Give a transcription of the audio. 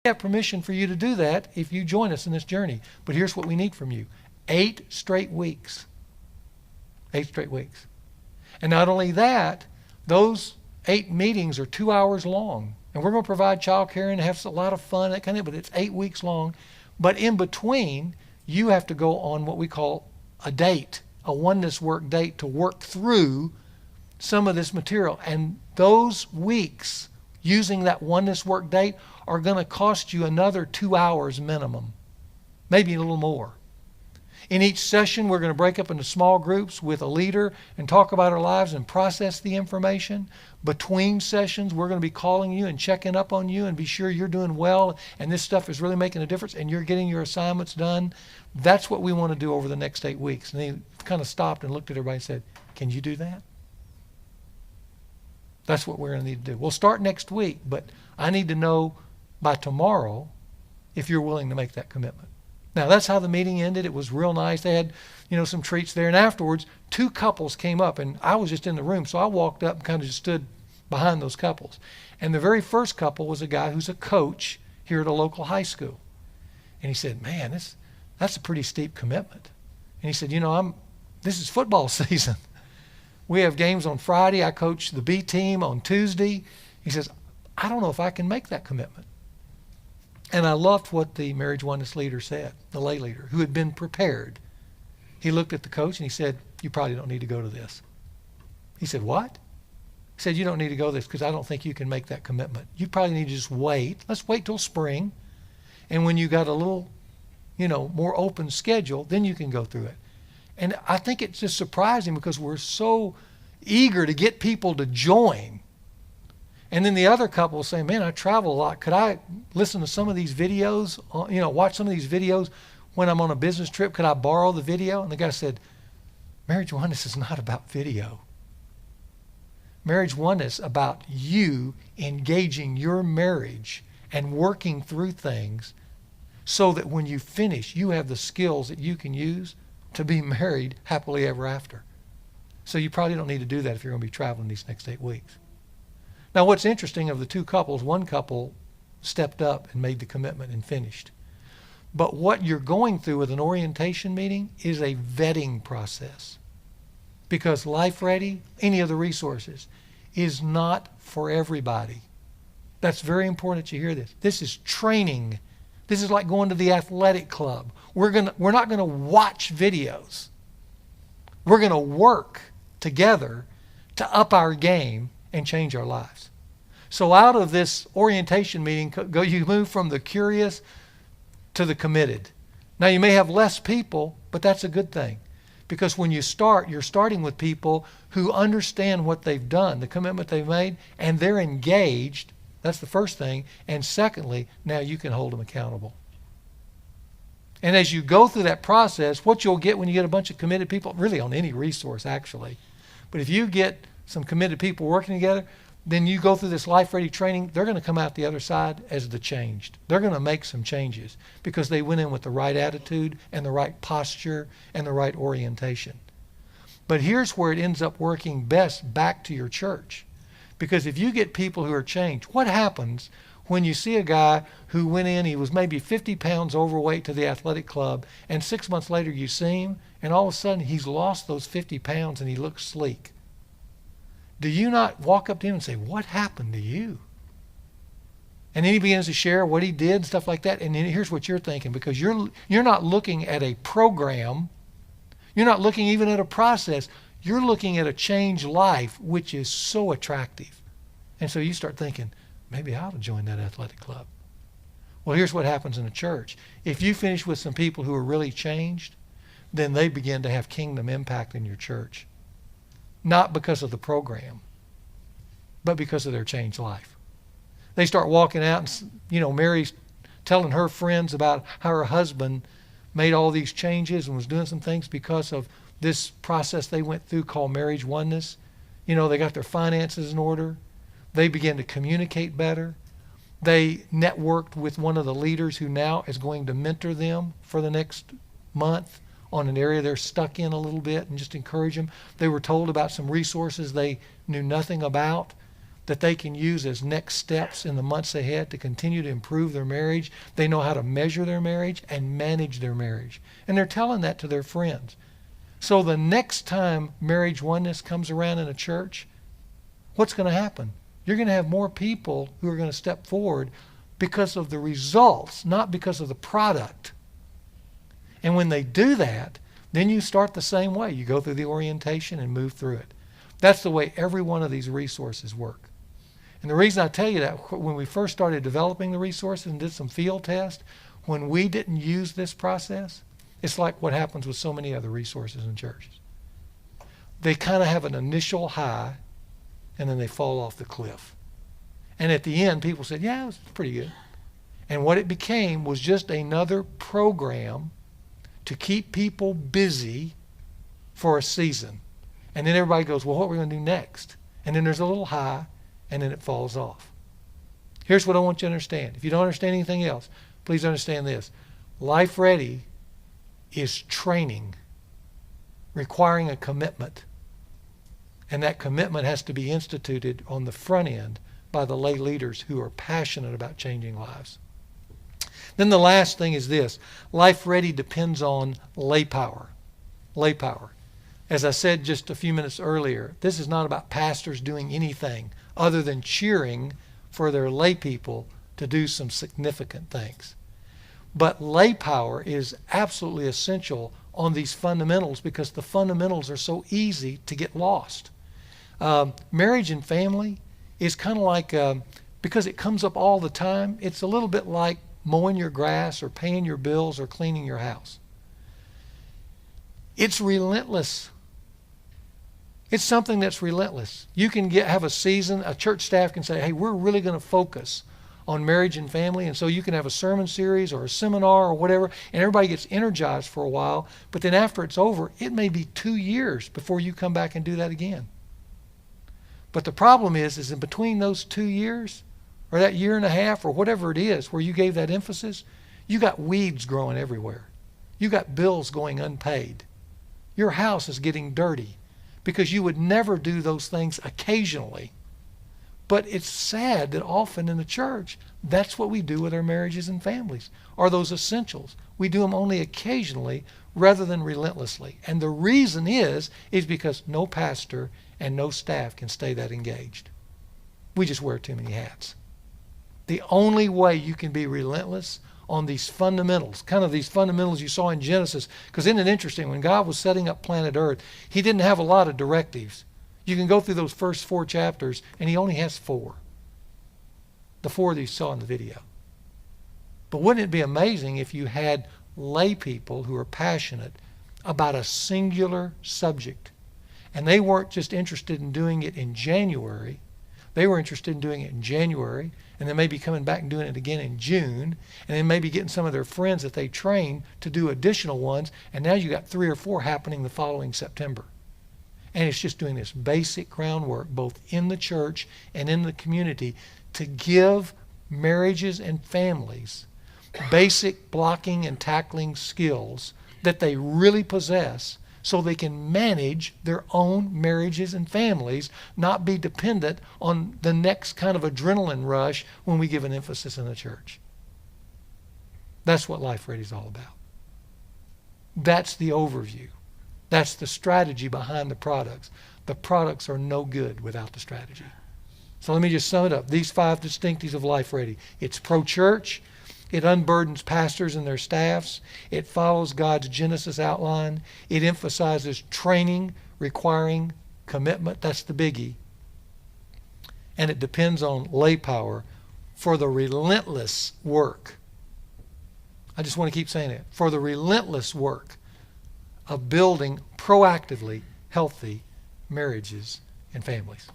have permission for you to do that if you join us in this journey. But here's what we need from you. 8 straight weeks. 8 straight weeks. And not only that, those 8 meetings are 2 hours long. And we're going to provide childcare and have a lot of fun, that kind of thing, but it's 8 weeks long. But in between, you have to go on what we call a date, a oneness work date, to work through some of this material. And those weeks using that oneness work date are going to cost you another 2 hours minimum, maybe a little more. In each session, we're going to break up into small groups with a leader and talk about our lives and process the information. Between sessions, we're going to be calling you and checking up on you and be sure you're doing well and this stuff is really making a difference and you're getting your assignments done. That's what we want to do over the next 8 weeks. And he kind of stopped and looked at everybody and said, can you do that? That's what we're going to need to do. We'll start next week, but I need to know by tomorrow if you're willing to make that commitment. Now, that's how the meeting ended. It was real nice. They had, some treats there. And afterwards, 2 couples came up, and I was just in the room, so I walked up and kind of just stood behind those couples. And the very first couple was a guy who's a coach here at a local high school. And he said, man, that's a pretty steep commitment. And he said, this is football season. We have games on Friday. I coach the B team on Tuesday. He says, I don't know if I can make that commitment. And I loved what the marriage oneness leader said, the lay leader, who had been prepared. He looked at the coach and he said, you probably don't need to go to this. He said, what? He said, you don't need to go to this because I don't think you can make that commitment. You probably need to just wait. Let's wait till spring. And when you got a little, more open schedule, then you can go through it. And I think it's just surprising because we're so eager to get people to join. And then the other couple was saying, man, I travel a lot. Could I listen to some of these videos, watch some of these videos when I'm on a business trip? Could I borrow the video? And the guy said, marriage oneness is not about video. Marriage oneness about you engaging your marriage and working through things so that when you finish, you have the skills that you can use to be married happily ever after. So you probably don't need to do that if you're going to be traveling these next 8 weeks. Now, what's interesting of the 2 couples, one couple stepped up and made the commitment and finished. But what you're going through with an orientation meeting is a vetting process. Because Life Ready, any of the resources, is not for everybody. That's very important that you hear this. This is training. This is like going to the athletic club. We're not going to watch videos. We're going to work together to up our game and change our lives. So out of this orientation meeting, you move from the curious to the committed. Now you may have less people, but that's a good thing. Because when you start, you're starting with people who understand what they've done, the commitment they've made, and they're engaged. That's the first thing. And secondly, now you can hold them accountable. And as you go through that process, what you'll get when you get a bunch of committed people, really on any resource actually, but if you get some committed people working together, then you go through this Life Ready training, they're going to come out the other side as the changed. They're going to make some changes because they went in with the right attitude and the right posture and the right orientation. But here's where it ends up working best back to your church. Because if you get people who are changed, what happens when you see a guy who went in, he was maybe 50 pounds overweight to the athletic club, and 6 months later you see him, and all of a sudden he's lost those 50 pounds and he looks sleek? Do you not walk up to him and say, what happened to you? And then he begins to share what he did and stuff like that. And then here's what you're thinking, because you're not looking at a program. You're not looking even at a process. You're looking at a changed life, which is so attractive. And so you start thinking, maybe I ought to join that athletic club. Well, here's what happens in a church. If you finish with some people who are really changed, then they begin to have kingdom impact in your church. Not because of the program, but because of their changed life. They start walking out and, Mary's telling her friends about how her husband made all these changes and was doing some things because of this process they went through called marriage oneness. They got their finances in order. They began to communicate better. They networked with one of the leaders who now is going to mentor them for the next month on an area they're stuck in a little bit and just encourage them. They were told about some resources they knew nothing about that they can use as next steps in the months ahead to continue to improve their marriage. They know how to measure their marriage and manage their marriage. And they're telling that to their friends. So the next time marriage oneness comes around in a church, what's going to happen? You're going to have more people who are going to step forward because of the results, not because of the product. And when they do that, then you start the same way. You go through the orientation and move through it. That's the way every one of these resources work. And the reason I tell you that, when we first started developing the resources and did some field tests, when we didn't use this process, it's like what happens with so many other resources in churches. They kind of have an initial high, and then they fall off the cliff. And at the end, people said, yeah, it was pretty good. And what it became was just another program to keep people busy for a season. And then everybody goes, well, what are we going to do next? And then there's a little high, and then it falls off. Here's what I want you to understand. If you don't understand anything else, please understand this. Life Ready is training requiring a commitment. And that commitment has to be instituted on the front end by the lay leaders who are passionate about changing lives. Then the last thing is this. Life Ready depends on lay power. Lay power. As I said just a few minutes earlier, this is not about pastors doing anything other than cheering for their lay people to do some significant things. But lay power is absolutely essential on these fundamentals because the fundamentals are so easy to get lost. Marriage and family is kind of like, because it comes up all the time, it's a little bit like mowing your grass or paying your bills or cleaning your house. It's relentless. It's something that's relentless. You can have a season, a church staff can say, hey, we're really going to focus on marriage and family, and so you can have a sermon series or a seminar or whatever, and everybody gets energized for a while, but then after it's over, it may be 2 years before you come back and do that again. But the problem is in between those 2 years, or that year and a half, or whatever it is where you gave that emphasis, you got weeds growing everywhere. You got bills going unpaid. Your house is getting dirty because you would never do those things occasionally. But it's sad that often in the church, that's what we do with our marriages and families, are those essentials. We do them only occasionally rather than relentlessly. And the reason is because no pastor and no staff can stay that engaged. We just wear too many hats. The only way you can be relentless on these fundamentals, kind of these fundamentals you saw in Genesis, because isn't it interesting, when God was setting up planet Earth, he didn't have a lot of directives. You can go through those first 4 chapters, and he only has 4. The 4 that you saw in the video. But wouldn't it be amazing if you had lay people who are passionate about a singular subject, and they weren't just interested in doing it in January, they were interested in doing it in January, and then maybe coming back and doing it again in June, and then maybe getting some of their friends that they train to do additional ones, and now you got 3 or 4 happening the following September. And it's just doing this basic groundwork both in the church and in the community to give marriages and families basic blocking and tackling skills that they really possess so they can manage their own marriages and families, not be dependent on the next kind of adrenaline rush when we give an emphasis in the church. That's what Life Ready is all about. That's the overview. That's the strategy behind the products. The products are no good without the strategy. So let me just sum it up. These 5 distinctives of Life Ready. It's pro-church. It unburdens pastors and their staffs. It follows God's Genesis outline. It emphasizes training requiring commitment. That's the biggie. And it depends on lay power for the relentless work. I just want to keep saying it. For the relentless work of building proactively healthy marriages and families.